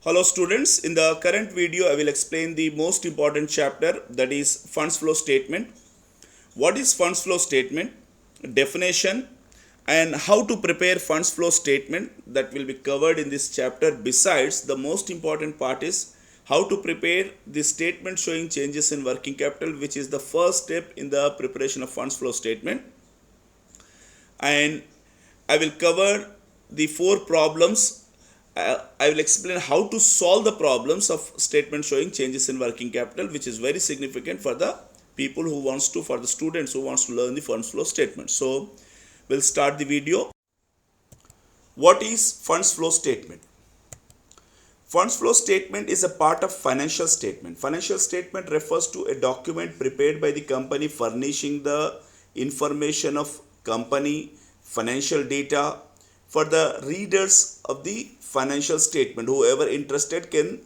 Hello students, in the current video I will explain the most important chapter, that is funds flow statement. What is funds flow statement? Definition and how to prepare funds flow statement, that will be covered in this chapter. Besides, the most important part is how to prepare the statement showing changes in working capital, which is the first step in the preparation of funds flow statement. And I will cover the four problems. I will explain how to solve the problems of statement showing changes in working capital, which is very significant for the people who wants to, for the students who wants to learn the funds flow statement. So we'll start the video. What is funds flow statement? Funds flow statement is a part of financial statement. Financial statement refers to a document prepared by the company furnishing the information of company financial data for the readers of the financial statement. Whoever interested can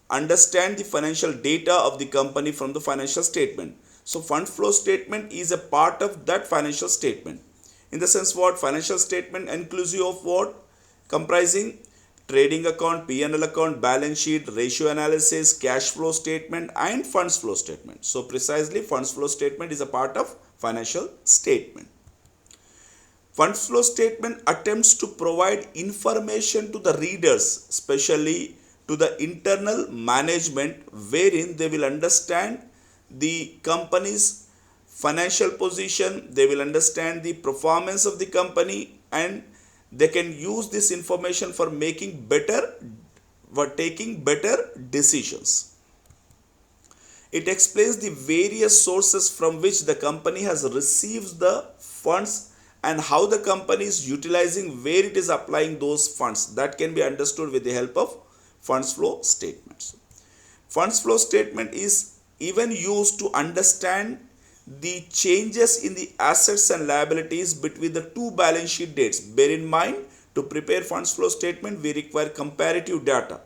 understand the financial data of the company from the financial statement. So fund flow statement is a part of that financial statement. In the sense, what financial statement inclusive of what? Comprising trading account, P&L account, balance sheet, ratio analysis, cash flow statement and funds flow statement. So precisely funds flow statement is a part of financial statement. Funds flow statement attempts to provide information to the readers, especially to the internal management, wherein they will understand the company's financial position, they will understand the performance of the company, and they can use this information for taking better decisions. It explains the various sources from which the company has received the funds and how the company is utilizing, where it is applying those funds. That can be understood with the help of funds flow statements. Funds flow statement is even used to understand the changes in the assets and liabilities between the two balance sheet dates. Bear in mind, to prepare funds flow statement we require comparative data.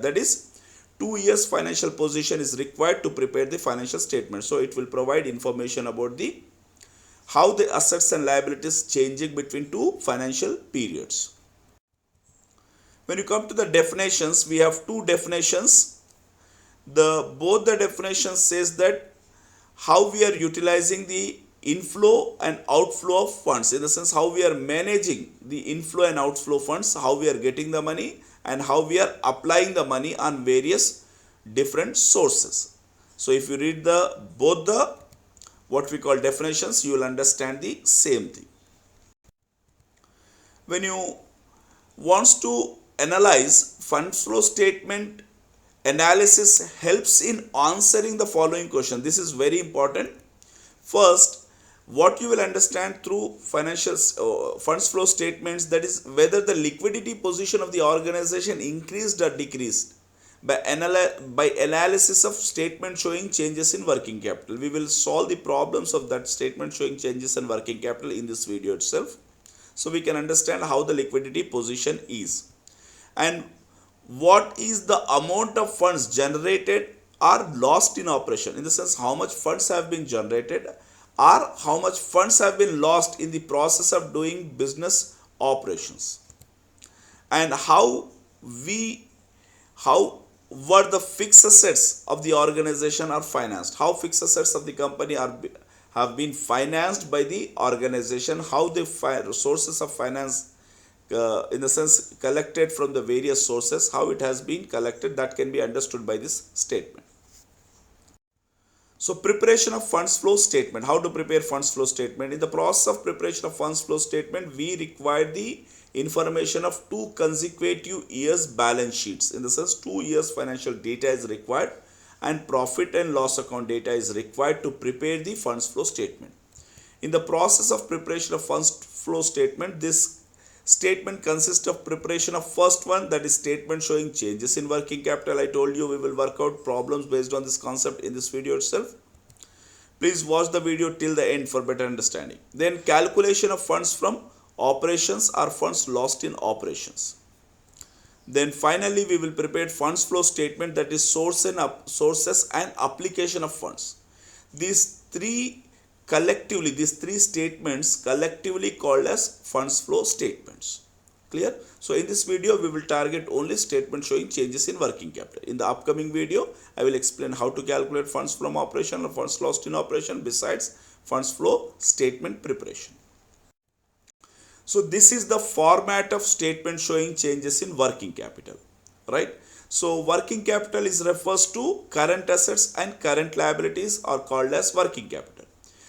That is, 2 years financial position is required to prepare the financial statement. So it will provide information about the how the assets and liabilities changing between two financial periods. When you come to the definitions, we have two definitions. Both the definitions says that how we are utilizing the inflow and outflow of funds, in the sense how we are managing the inflow and outflow funds, how we are getting the money and how we are applying the money on various different sources. So if you read both the what we call definitions, you will understand the same thing. When you wants to analyze funds flow statement, analysis helps in answering the following question. This is very important. First, what you will understand through financial funds flow statements, that is whether the liquidity position of the organization increased or decreased by analysis of statement showing changes in working capital. We will solve the problems of that statement showing changes in working capital in this video itself, so we can understand how the liquidity position is and what is the amount of funds generated or lost in operation, in the sense how much funds have been generated or how much funds have been lost in the process of doing business operations, and how were the fixed assets of the organization are financed, how fixed assets of the company have been financed by the organization, how the sources of finance, in the sense collected from the various sources, how it has been collected, that can be understood by this statement. So preparation of funds flow statement, how to prepare funds flow statement. In the process of preparation of funds flow statement, we require the information of 2 consecutive years balance sheets, in the sense 2 years financial data is required and profit and loss account data is required to prepare the funds flow statement. In the process of preparation of funds flow statement, this statement consists of preparation of first one, that is statement showing changes in working capital. I told you we will work out problems based on this concept in this video itself. Please watch the video till the end for better understanding. Then calculation of funds from operations or funds lost in operations. Then finally we will prepare funds flow statement, that is sources and application of funds. These three statements collectively called as funds flow statements. Clear? So in this video, we will target only statement showing changes in working capital. In the upcoming video, I will explain how to calculate funds from operation or funds lost in operation besides funds flow statement preparation. So this is the format of statement showing changes in working capital, right? So working capital is refers to current assets and current liabilities are called as working capital.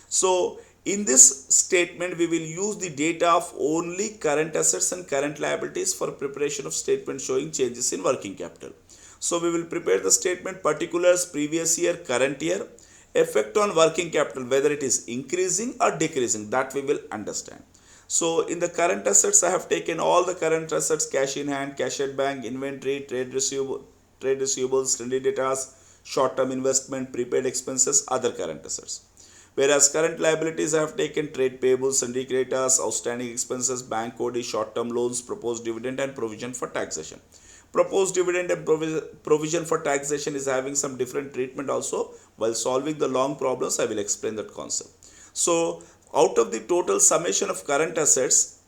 So in this statement, we will use the data of only current assets and current liabilities for preparation of statement showing changes in working capital. So we will prepare the statement particulars, previous year, current year, effect on working capital, whether it is increasing or decreasing, that we will understand. So in the current assets, I have taken all the current assets: cash in hand, cash at bank, inventory, trade receivables, trade debtors, short-term investment, prepaid expenses, other current assets. Whereas current liabilities, I have taken trade payables, sundry creditors, outstanding expenses, bank OD, short-term loans, proposed dividend and provision for taxation. Proposed dividend and provision for taxation is having some different treatment also. While solving the long problems, I will explain that concept. So out of the total summation of current assets,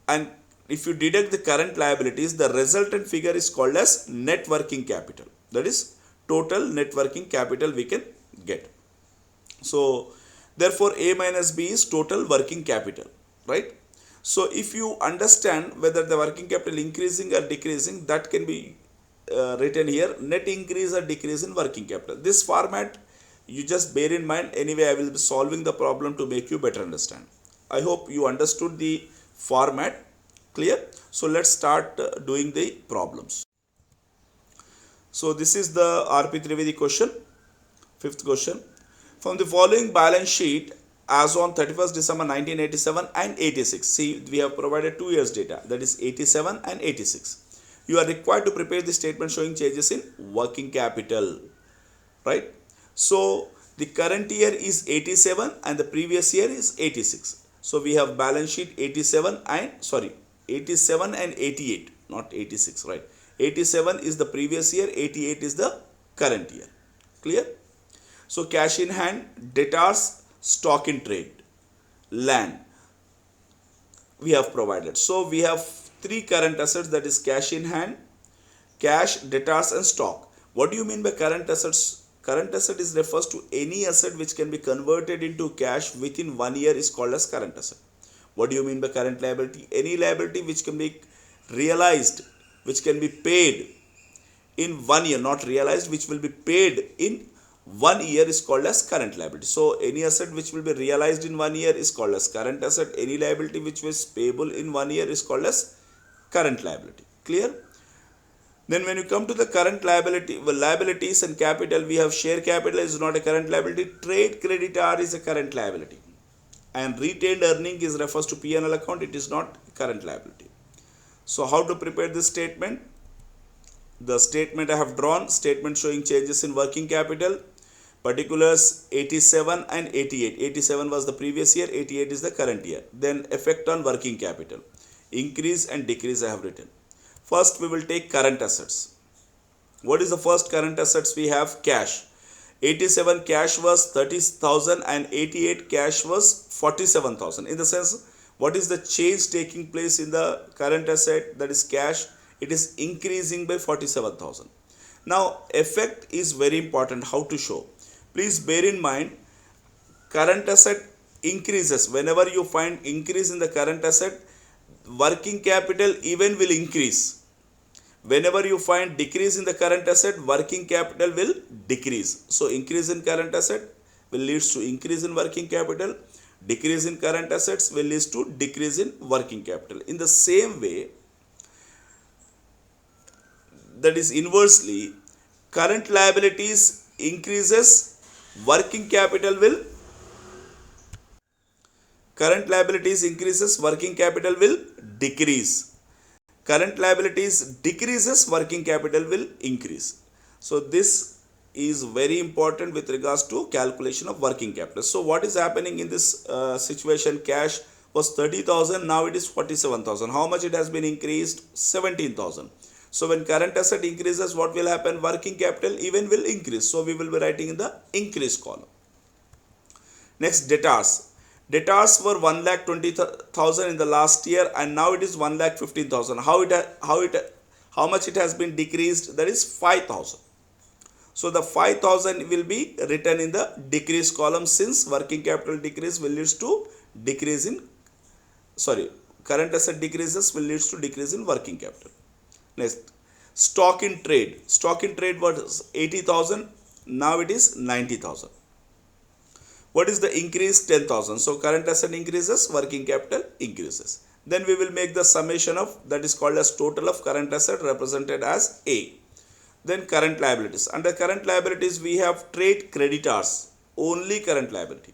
and if you deduct the current liabilities, the resultant figure is called as net working capital. That is total net working capital we can get. So therefore A minus B is total working capital, right? So if you understand whether the working capital increasing or decreasing, that can be written here, net increase or decrease in working capital. This format you just bear in mind. Anyway, I will be solving the problem to make you better understand. I hope you understood the format. Clear? So let's start doing the problems. So this is the RP Trivedi question, fifth question. From the following balance sheet as on 31st December 1987 and 86, see, we have provided 2 years data, that is 87 and 86. You are required to prepare the statement showing changes in working capital, right? So the current year is 87 and the previous year is 86. So we have balance sheet 87 and 88, not 86, right? 87 is the previous year, 88 is the current year. Clear? So cash in hand, debtors, stock in trade, land we have provided. So we have three current assets, that is cash in hand, cash, debtors and stock. What do you mean by current assets? Current asset is refers to any asset which can be converted into cash within 1 year is called as current asset. What do you mean by current liability? Any liability which can be realized, which can be paid in 1 year, not realized, which will be paid in 1 year is called as current liability. So any asset which will be realized in 1 year is called as current asset. Any liability which was payable in 1 year is called as current liability. Clear? Then when you come to the current liabilities and capital, we have share capital is not a current liability. Trade creditor is a current liability. And retained earning is refers to P&L account. It is not current liability. So how to prepare this statement? The statement I have drawn, statement showing changes in working capital. Particulars 87 and 88. 87 was the previous year, 88 is the current year. Then effect on working capital. Increase and decrease I have written. First we will take current assets. What is the first current assets? We have cash. 87 cash was 30,000 and 88 cash was 47,000. In the sense, what is the change taking place in the current asset, that is cash? It is increasing by 47,000. Now effect is very important, how to show. Please bear in mind, current asset increases. Whenever you find increase in the current asset, working capital even will increase. Whenever you find decrease in the current asset, working capital will decrease. So increase in current asset will lead to increase in working capital. Decrease in current assets will lead to decrease in working capital. In the same way, that is inversely, current liabilities increases, working capital will working capital will decrease. Current liabilities decreases, working capital will increase. So this is very important with regards to calculation of working capital. So what is happening in this situation? Cash was 30,000, now it is 47,000. How much it has been increased? 17,000. So when current asset increases, what will happen? Working capital even will increase. So we will be writing in the increase column. Next, debtors. Debtors were 1,20,000 in the last year, and now it is 1,15,000. How much it has been decreased? That is 5,000. So the 5,000 will be written in the decrease column, since working capital decrease will leads to decrease in current asset decreases will leads to decrease in working capital. Next, stock in trade. Stock in trade was 80,000. Now it is 90,000. What is the increase? 10,000. So current asset increases, working capital increases. Then we will make the summation of, that is called as total of current asset, represented as A. Then current liabilities. Under current liabilities we have trade creditors, only current liability.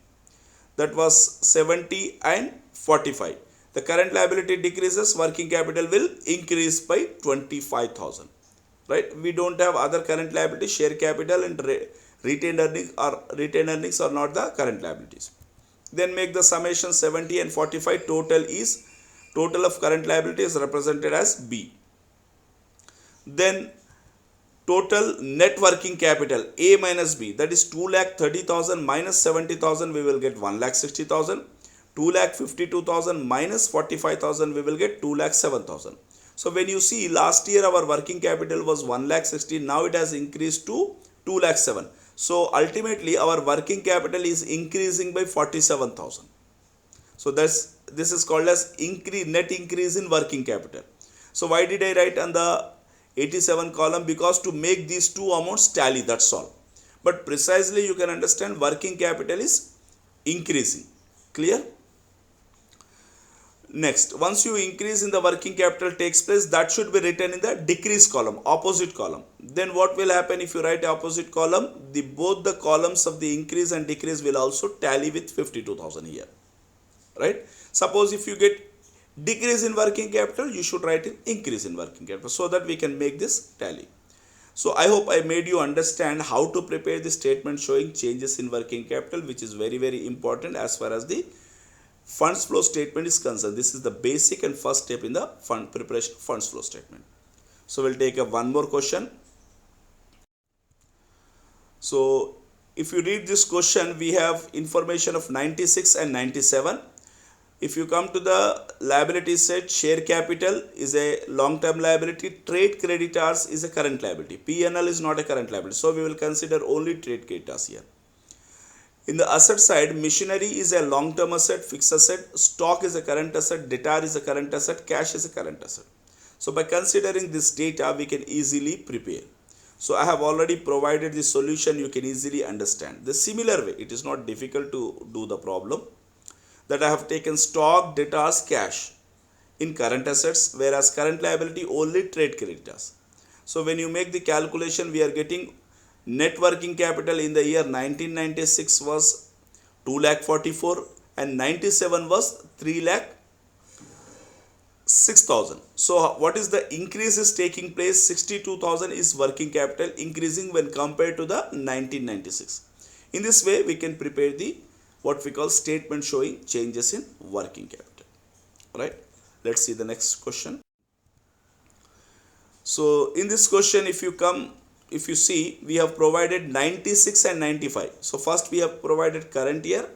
That was 70 and 45. The current liability decreases, working capital will increase by 25,000. Right? We don't have other current liabilities. Share capital and retained earnings are not the current liabilities. Then make the summation 70 and 45. Total of current liability is represented as B. Then total net working capital, A minus B, that is 2,30,000 minus 70,000, we will get 1,60,000. 2,52,000 minus 45,000, we will get 2,07,000. So when you see, last year our working capital was 1,60,000, now it has increased to 2,07,000. So ultimately our working capital is increasing by 47,000. So this is called as net increase in working capital. So why did I write on the 87 column? Because to make these two amounts tally, that's all. But precisely you can understand working capital is increasing. Clear? Next, once you increase in the working capital takes place, that should be written in the decrease column, opposite column. Then what will happen if you write opposite column? Both the columns of the increase and decrease will also tally with 52,000 here. Right? Suppose if you get decrease in working capital, you should write an increase in working capital, so that we can make this tally. So I hope I made you understand how to prepare the statement showing changes in working capital, which is very, very important as far as the funds flow statement is concerned. This is the basic and first step in the preparation of funds flow statement. So we'll take up one more question. So if you read this question, we have information of 96 and 97. If you come to the liability side, share capital is a long-term liability, trade creditors is a current liability, P&L is not a current liability, so we will consider only trade creditors here. In the asset side, machinery is a long-term asset, fixed asset, stock is a current asset, debtor is a current asset, cash is a current asset. So by considering this data, we can easily prepare. So I have already provided the solution, you can easily understand. The similar way, it is not difficult to do the problem, that I have taken stock, debtors, cash in current assets, whereas current liability only trade creditors. So when you make the calculation, we are getting net working capital in the year 1996 was 2,44,000 and 97 was 3,06,000. So what is the increase is taking place? 62,000 is working capital increasing when compared to the 1996. In this way, we can prepare the what we call statement showing changes in working capital. Right? Let's see the next question. So in this question, if you see, we have provided 96 and 95. So first we have provided current year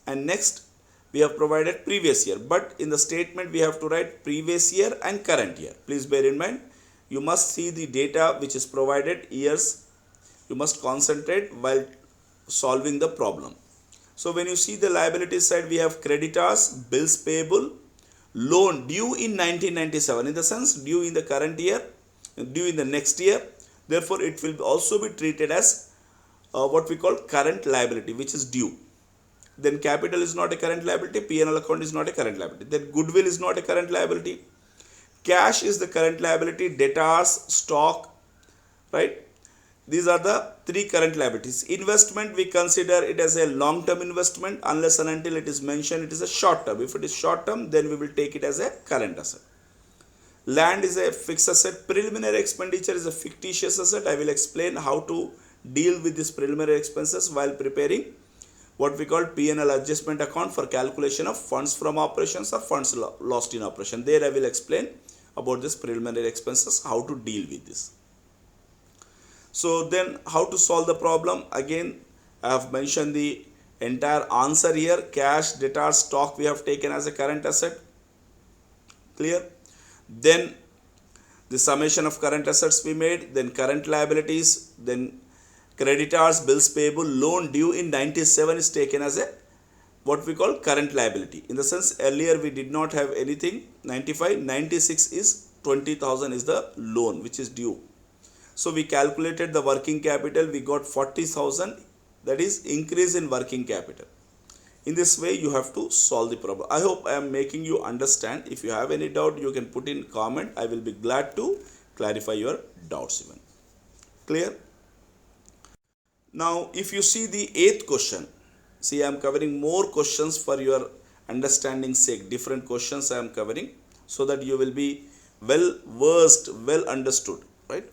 and next we have provided previous year. But in the statement we have to write previous year and current year. Please bear in mind, you must see the data which is provided years. You must concentrate while solving the problem. So when you see the liability side, we have creditors, bills payable, loan due in 1997, in the sense due in the current year, due in the next year. Therefore, it will also be treated as what we call current liability, which is due. Then capital is not a current liability, P&L account is not a current liability. Then goodwill is not a current liability. Cash is the current liability, debtors, stock, right? These are the three current liabilities. Investment, we consider it as a long-term investment unless and until it is mentioned it is a short-term. If it is short-term, then we will take it as a current asset. Land is a fixed asset. Preliminary expenditure is a fictitious asset. I will explain how to deal with these preliminary expenses while preparing what we call P&L adjustment account for calculation of funds from operations or funds lost in operation. There I will explain about this preliminary expenses, how to deal with this. So then how to solve the problem? Again, I have mentioned the Entire answer here, cash, debtors, stock we have taken as a current asset. Clear? Then the summation of current assets we made, then current liabilities, then creditors, bills payable, loan due in 97 is taken as a what we call current liability. In the sense earlier we did not have anything, 95, 96 is 20,000 is the loan which is due. So we calculated the working capital, we got 40,000, that is increase in working capital. In this way you have to solve the problem. I hope I am making you understand. If you have any doubt, you can put in comment. I will be glad to clarify your doubts even. Clear? Now if you see the 8th question, see I am covering more questions for your understanding sake. Different questions I am covering so that you will be well versed, well understood, right?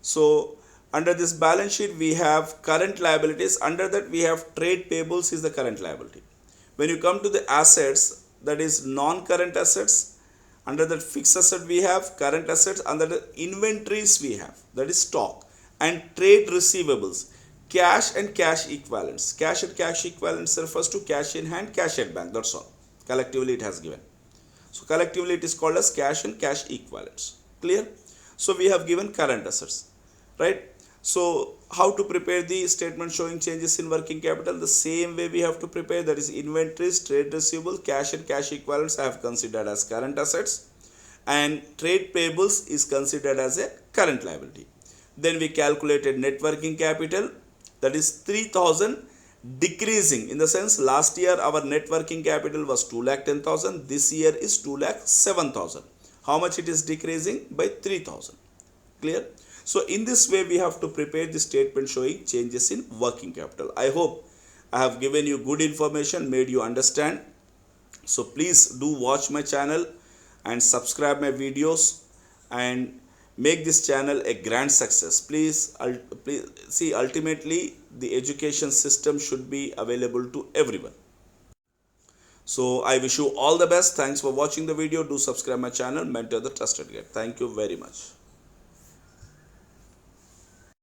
So under this balance sheet we have current liabilities. Under that we have trade payables is the current liability. When you come to the assets, that is non-current assets, under that fixed asset we have current assets. Under the inventories we have, that is stock, and trade receivables, cash and cash equivalents. Cash and cash equivalents refers to cash in hand, cash at bank, that's all. Collectively it has given. So collectively it is called as cash and cash equivalents. Clear? So we have given current assets, right? So how to prepare the statement showing changes in working capital? The same way we have to prepare, that is inventories, trade receivable, cash and cash equivalents I have considered as current assets, and trade payables is considered as a current liability. Then we calculated net working capital, that is 3,000 decreasing, in the sense last year our net working capital was 2,10,000, this year is 2,07,000. How much it is decreasing? By 3,000. Clear? So in this way we have to prepare the statement showing changes in working capital. I hope I have given you good information, made you understand. So please do watch my channel and subscribe my videos and make this channel a grand success. Please see, ultimately the education system should be available to everyone. So I wish you all the best. Thanks for watching the video. Do subscribe my channel, Mentor the Trusted Guide. Thank you very much.